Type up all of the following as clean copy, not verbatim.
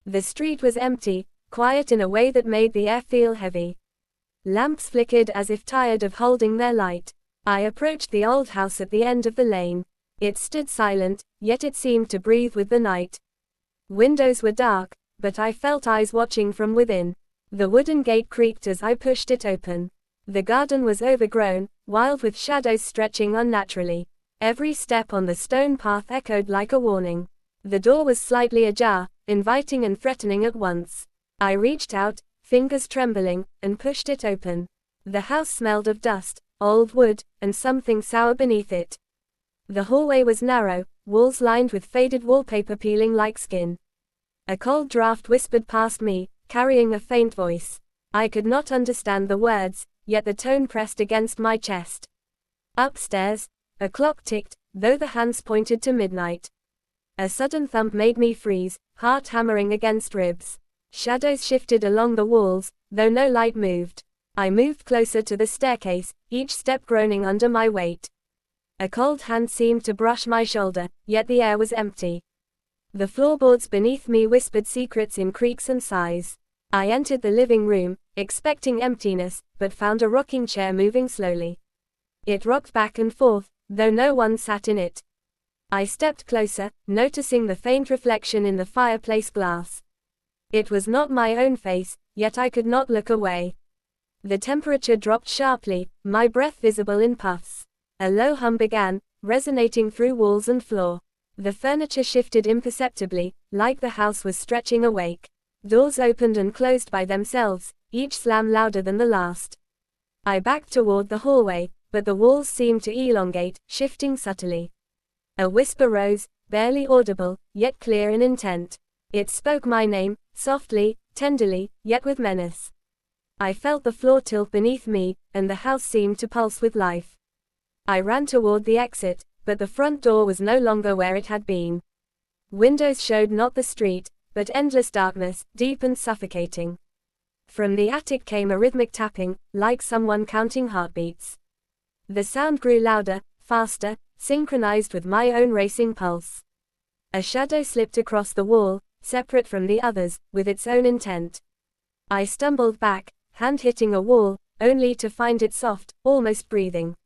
The street was empty, quiet in a way that made the air feel heavy. Lamps flickered as if tired of holding their light. I approached the old house at the end of the lane. It stood silent, yet it seemed to breathe with the night. Windows were dark, but I felt eyes watching from within. The wooden gate creaked as I pushed it open. The garden was overgrown, wild with shadows stretching unnaturally. Every step on the stone path echoed like a warning. The door was slightly ajar, inviting and threatening at once. I reached out, fingers trembling, and pushed it open. The house smelled of dust, old wood, and something sour beneath it. The hallway was narrow, walls lined with faded wallpaper peeling like skin. A cold draft whispered past me, carrying a faint voice. I could not understand the words, yet the tone pressed against my chest. Upstairs, a clock ticked, though the hands pointed to midnight. A sudden thump made me freeze, heart hammering against ribs. Shadows shifted along the walls, though no light moved. I moved closer to the staircase, each step groaning under my weight. A cold hand seemed to brush my shoulder, yet the air was empty. The floorboards beneath me whispered secrets in creaks and sighs. I entered the living room, expecting emptiness, but found a rocking chair moving slowly. It rocked back and forth, though no one sat in it. I stepped closer, noticing the faint reflection in the fireplace glass. It was not my own face, yet I could not look away. The temperature dropped sharply, my breath visible in puffs. A low hum began, resonating through walls and floor. The furniture shifted imperceptibly, like the house was stretching awake. Doors opened and closed by themselves, each slam louder than the last. I backed toward the hallway, but the walls seemed to elongate, shifting subtly. A whisper rose, barely audible, yet clear in intent. It spoke my name, softly, tenderly, yet with menace. I felt the floor tilt beneath me, and the house seemed to pulse with life. I ran toward the exit, but the front door was no longer where it had been. Windows showed not the street, but endless darkness, deep and suffocating. From the attic came a rhythmic tapping, like someone counting heartbeats. The sound grew louder, faster, synchronized with my own racing pulse. A shadow slipped across the wall, separate from the others, with its own intent. I stumbled back, hand hitting a wall, only to find it soft, almost breathing.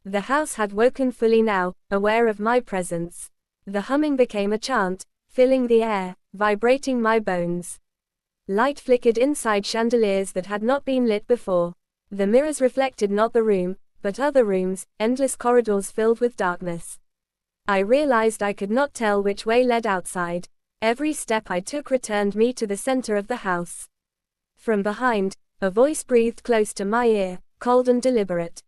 The house had woken fully now, aware of my presence. The humming became a chant, filling the air, vibrating my bones. Light flickered inside chandeliers that had not been lit before. The mirrors reflected not the room, but other rooms, endless corridors filled with darkness. I realized I could not tell which way led outside. Every step I took returned me to the center of the house. From behind, a voice breathed close to my ear, cold and deliberate.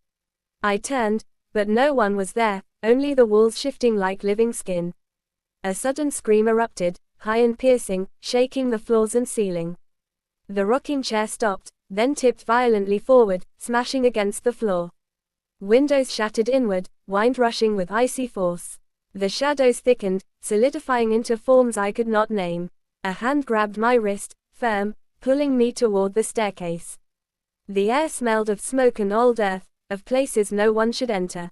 I turned, but no one was there, only the walls shifting like living skin. A sudden scream erupted, high and piercing, shaking the floors and ceiling. The rocking chair stopped, then tipped violently forward, smashing against the floor. Windows shattered inward, wind rushing with icy force. The shadows thickened, solidifying into forms I could not name. A hand grabbed my wrist, firm, pulling me toward the staircase. The air smelled of smoke and old earth, of places no one should enter.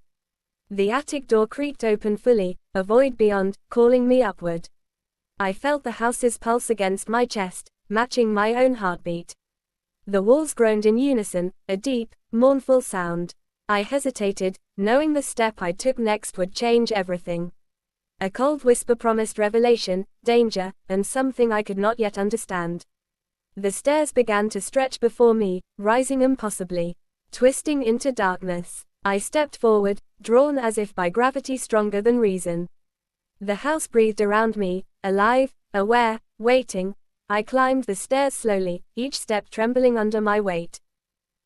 The attic door creaked open fully, a void beyond, calling me upward. I felt the house's pulse against my chest, matching my own heartbeat. The walls groaned in unison, a deep, mournful sound. I hesitated, knowing the step I took next would change everything. A cold whisper promised revelation, danger, and something I could not yet understand. The stairs began to stretch before me, rising impossibly, twisting into darkness. I stepped forward, drawn as if by gravity stronger than reason. The house breathed around me, alive, aware, waiting. I climbed the stairs slowly, each step trembling under my weight.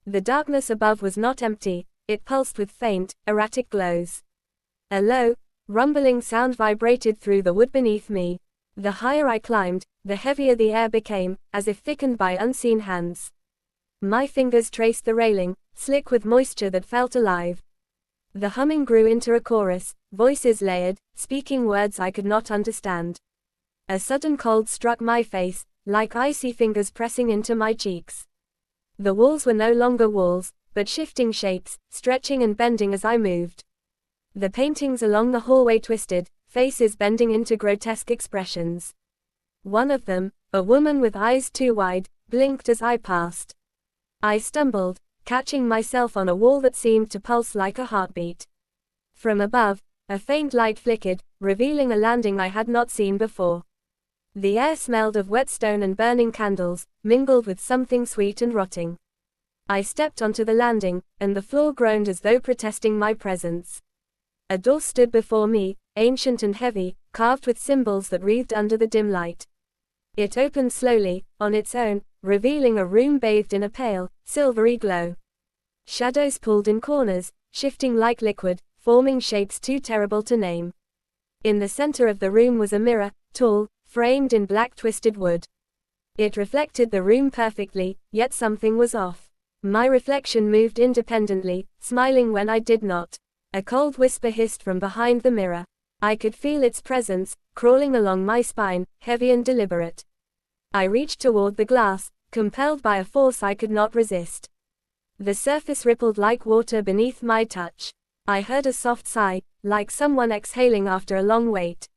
The darkness above was not empty, it pulsed with faint, erratic glows. A low, rumbling sound vibrated through the wood beneath me. The higher I climbed, the heavier the air became, as if thickened by unseen hands. My fingers traced the railing, slick with moisture that felt alive. The humming grew into a chorus, voices layered, speaking words I could not understand. A sudden cold struck my face, like icy fingers pressing into my cheeks. The walls were no longer walls, but shifting shapes, stretching and bending as I moved. The paintings along the hallway twisted, faces bending into grotesque expressions. One of them, A woman with eyes too wide blinked as I passed. I stumbled, catching myself on a wall that seemed to pulse like a heartbeat. From above, a faint light flickered, revealing a landing I had not seen before. The air smelled of wet stone and burning candles, mingled with something sweet and rotting. I stepped onto the landing, and the floor groaned as though protesting my presence. A door stood before me, ancient and heavy, carved with symbols that wreathed under the dim light. It opened slowly, on its own, revealing a room bathed in a pale, silvery glow. Shadows pulled in corners, shifting like liquid, forming shapes too terrible to name. In the center of the room was a mirror, tall, framed in black twisted wood. It reflected the room perfectly, yet something was off. My reflection moved independently, smiling when I did not. A cold whisper hissed from behind the mirror. I could feel its presence, crawling along my spine, heavy and deliberate. I reached toward the glass, compelled by a force I could not resist. The surface rippled like water beneath my touch. I heard a soft sigh, like someone exhaling after a long wait.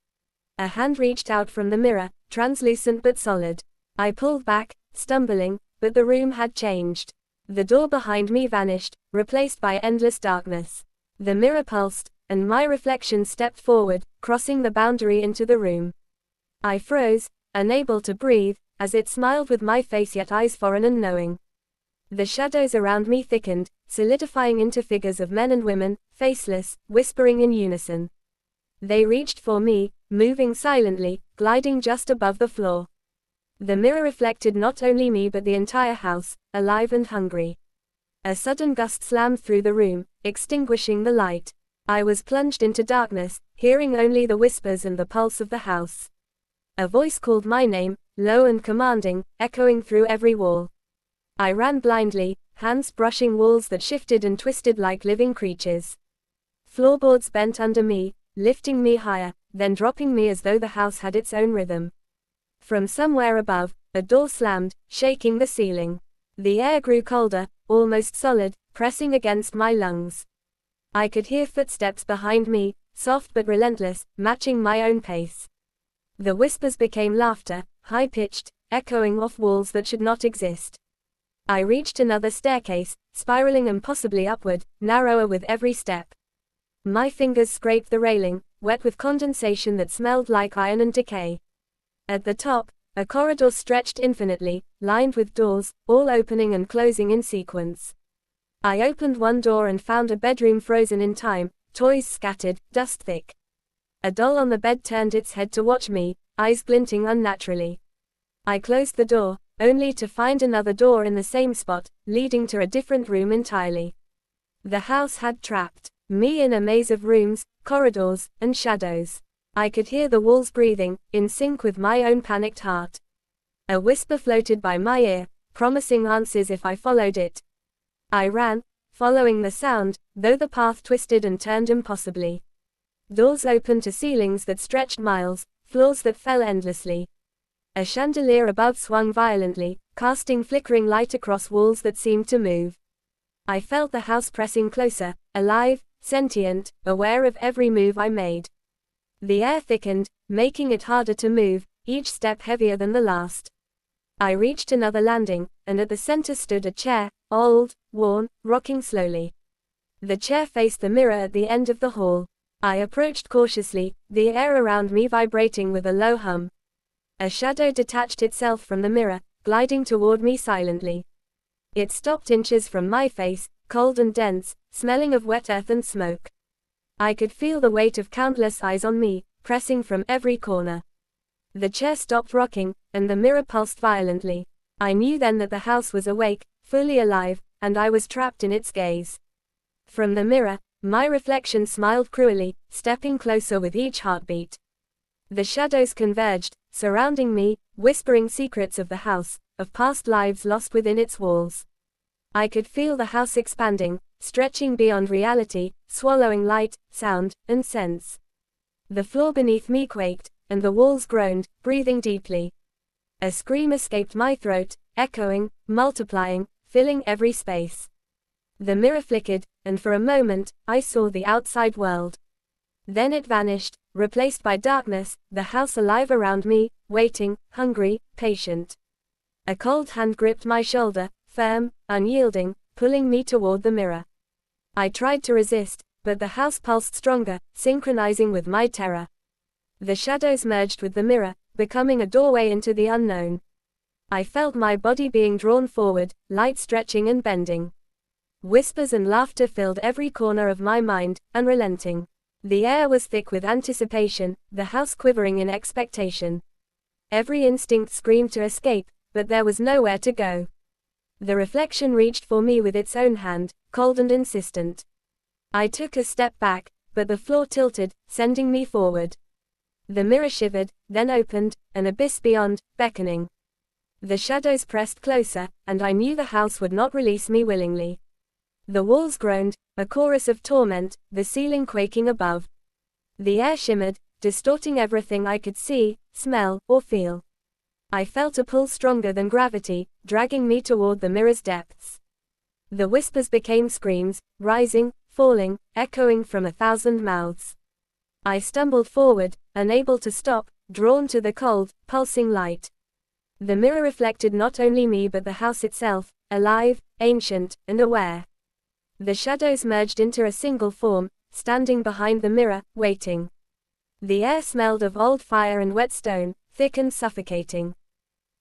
A hand reached out from the mirror, translucent but solid. I pulled back, stumbling, but the room had changed. The door behind me vanished, replaced by endless darkness. The mirror pulsed, and my reflection stepped forward, crossing the boundary into the room. I froze, unable to breathe, as it smiled with my face yet eyes foreign and knowing. The shadows around me thickened, solidifying into figures of men and women, faceless, whispering in unison. They reached for me, moving silently, gliding just above the floor. The mirror reflected not only me but the entire house, alive and hungry. A sudden gust slammed through the room, extinguishing the light. I was plunged into darkness, hearing only the whispers and the pulse of the house. A voice called my name, low and commanding, echoing through every wall. I ran blindly, hands brushing walls that shifted and twisted like living creatures. Floorboards bent under me, lifting me higher, then dropping me as though the house had its own rhythm. From somewhere above, a door slammed, shaking the ceiling. The air grew colder, almost solid, pressing against my lungs. I could hear footsteps behind me, soft but relentless, matching my own pace. The whispers became laughter, high-pitched, echoing off walls that should not exist. I reached another staircase, spiraling impossibly upward, narrower with every step. My fingers scraped the railing, wet with condensation that smelled like iron and decay. At the top, a corridor stretched infinitely, lined with doors, all opening and closing in sequence. I opened one door and found a bedroom frozen in time, toys scattered, dust thick. A doll on the bed turned its head to watch me, eyes glinting unnaturally. I closed the door, only to find another door in the same spot, leading to a different room entirely. The house had trapped me in a maze of rooms, corridors, and shadows. I could hear the walls breathing, in sync with my own panicked heart. A whisper floated by my ear, promising answers if I followed it. I ran, following the sound, though the path twisted and turned impossibly. Doors opened to ceilings that stretched miles, floors that fell endlessly. A chandelier above swung violently, casting flickering light across walls that seemed to move. I felt the house pressing closer, alive, sentient, aware of every move I made. The air thickened, making it harder to move, each step heavier than the last. I reached another landing, and at the center stood a chair, old, worn, rocking slowly. The chair faced the mirror at the end of the hall. I approached cautiously, the air around me vibrating with a low hum. A shadow detached itself from the mirror, gliding toward me silently. It stopped inches from my face, cold and dense, smelling of wet earth and smoke. I could feel the weight of countless eyes on me, pressing from every corner. The chair stopped rocking, and the mirror pulsed violently. I knew then that the house was awake, fully alive, and I was trapped in its gaze. From the mirror, my reflection smiled cruelly, stepping closer with each heartbeat. The shadows converged, surrounding me, whispering secrets of the house, of past lives lost within its walls. I could feel the house expanding, stretching beyond reality, swallowing light, sound, and sense. The floor beneath me quaked, and the walls groaned, breathing deeply. A scream escaped my throat, echoing, multiplying, filling every space. The mirror flickered, and for a moment, I saw the outside world. Then it vanished, replaced by darkness, the house alive around me, waiting, hungry, patient. A cold hand gripped my shoulder, firm, unyielding, pulling me toward the mirror. I tried to resist, but the house pulsed stronger, synchronizing with my terror. The shadows merged with the mirror, becoming a doorway into the unknown. I felt my body being drawn forward, light stretching and bending. Whispers and laughter filled every corner of my mind, unrelenting. The air was thick with anticipation, the house quivering in expectation. Every instinct screamed to escape, but there was nowhere to go. The reflection reached for me with its own hand, cold and insistent. I took a step back, but the floor tilted, sending me forward. The mirror shivered, then opened, an abyss beyond, beckoning. The shadows pressed closer, and I knew the house would not release me willingly. The walls groaned, a chorus of torment, the ceiling quaking above. The air shimmered, distorting everything I could see, smell, or feel. I felt a pull stronger than gravity, dragging me toward the mirror's depths. The whispers became screams, rising, falling, echoing from 1,000 mouths. I stumbled forward, unable to stop, drawn to the cold, pulsing light. The mirror reflected not only me but the house itself, alive, ancient, and aware. The shadows merged into a single form, standing behind the mirror, waiting. The air smelled of old fire and wet stone, thick and suffocating.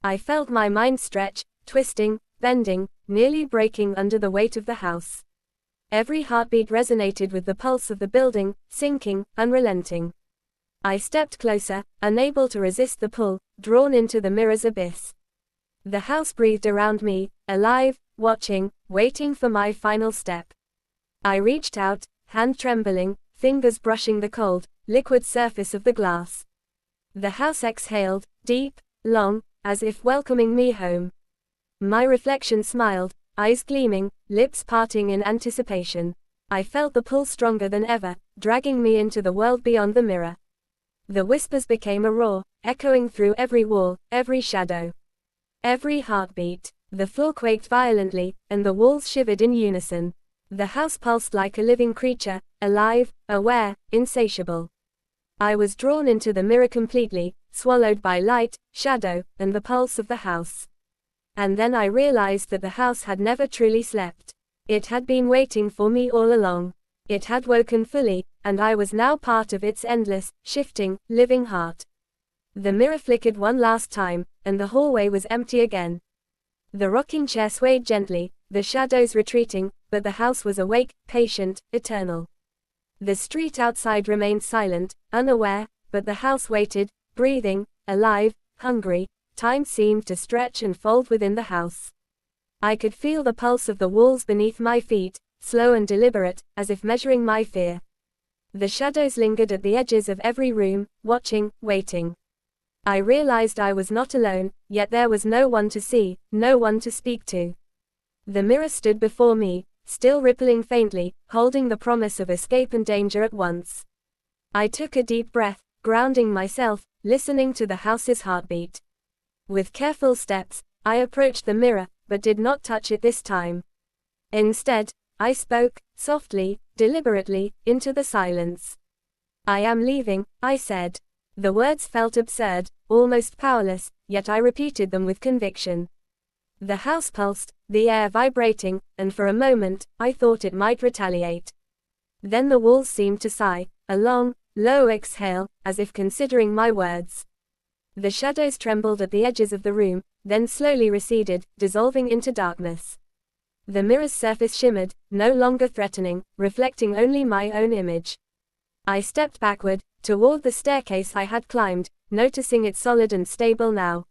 I felt my mind stretch, twisting, bending, nearly breaking under the weight of the house. Every heartbeat resonated with the pulse of the building, sinking, unrelenting. I stepped closer, unable to resist the pull, drawn into the mirror's abyss. The house breathed around me, alive, watching, waiting for my final step. I reached out, hand trembling, fingers brushing the cold, liquid surface of the glass. The house exhaled, deep, long, as if welcoming me home. My reflection smiled, eyes gleaming, lips parting in anticipation. I felt the pull stronger than ever, dragging me into the world beyond the mirror. The whispers became a roar, echoing through every wall, every shadow. Every heartbeat. The floor quaked violently, and the walls shivered in unison. The house pulsed like a living creature, alive, aware, insatiable. I was drawn into the mirror completely, swallowed by light, shadow, and the pulse of the house. And then I realized that the house had never truly slept. It had been waiting for me all along. It had woken fully, and I was now part of its endless, shifting, living heart. The mirror flickered one last time, and the hallway was empty again. The rocking chair swayed gently, the shadows retreating, but the house was awake, patient, eternal. The street outside remained silent, unaware, but the house waited, breathing, alive, hungry. Time seemed to stretch and fold within the house. I could feel the pulse of the walls beneath my feet, slow and deliberate, as if measuring my fear. The shadows lingered at the edges of every room, watching, waiting. I realized I was not alone, yet there was no one to see, no one to speak to. The mirror stood before me, still rippling faintly, holding the promise of escape and danger at once. I took a deep breath, grounding myself, listening to the house's heartbeat. With careful steps, I approached the mirror, but did not touch it this time. Instead, I spoke, softly, deliberately, into the silence. "I am leaving," I said. The words felt absurd, almost powerless, yet I repeated them with conviction. The house pulsed, the air vibrating, and for a moment, I thought it might retaliate. Then the walls seemed to sigh, a long, low exhale, as if considering my words. The shadows trembled at the edges of the room, then slowly receded, dissolving into darkness. The mirror's surface shimmered, no longer threatening, reflecting only my own image. I stepped backward, toward the staircase I had climbed, noticing it solid and stable now.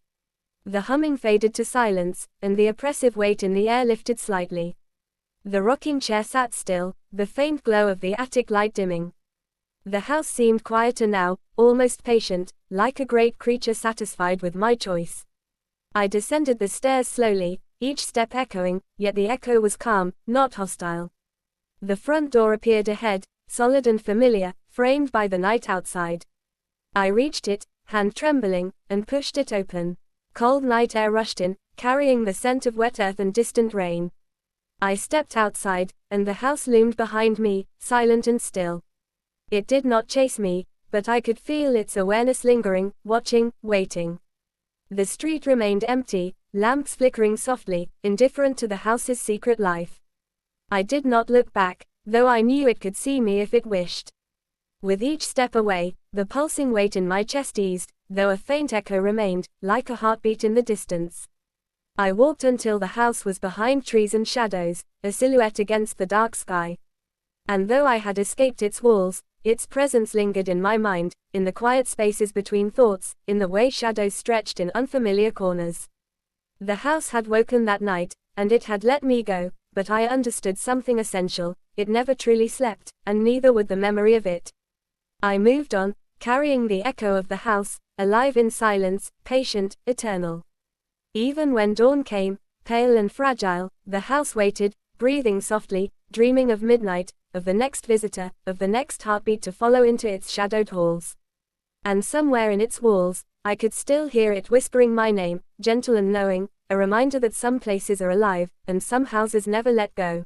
The humming faded to silence, and the oppressive weight in the air lifted slightly. The rocking chair sat still, the faint glow of the attic light dimming. The house seemed quieter now, almost patient, like a great creature satisfied with my choice. I descended the stairs slowly, each step echoing, yet the echo was calm, not hostile. The front door appeared ahead, solid and familiar, framed by the night outside. I reached it, hand trembling, and pushed it open. Cold night air rushed in, carrying the scent of wet earth and distant rain. I stepped outside, and the house loomed behind me, silent and still. It did not chase me, but I could feel its awareness lingering, watching, waiting. The street remained empty, lamps flickering softly, indifferent to the house's secret life. I did not look back, though I knew it could see me if it wished. With each step away, the pulsing weight in my chest eased, though a faint echo remained, like a heartbeat in the distance. I walked until the house was behind trees and shadows, a silhouette against the dark sky. And though I had escaped its walls, its presence lingered in my mind, in the quiet spaces between thoughts, in the way shadows stretched in unfamiliar corners. The house had woken that night, and it had let me go, but I understood something essential: it never truly slept, and neither would the memory of it. I moved on, carrying the echo of the house, alive in silence, patient, eternal. Even when dawn came, pale and fragile, the house waited, breathing softly, dreaming of midnight, of the next visitor, of the next heartbeat to follow into its shadowed halls. And somewhere in its walls, I could still hear it whispering my name, gentle and knowing, a reminder that some places are alive, and some houses never let go.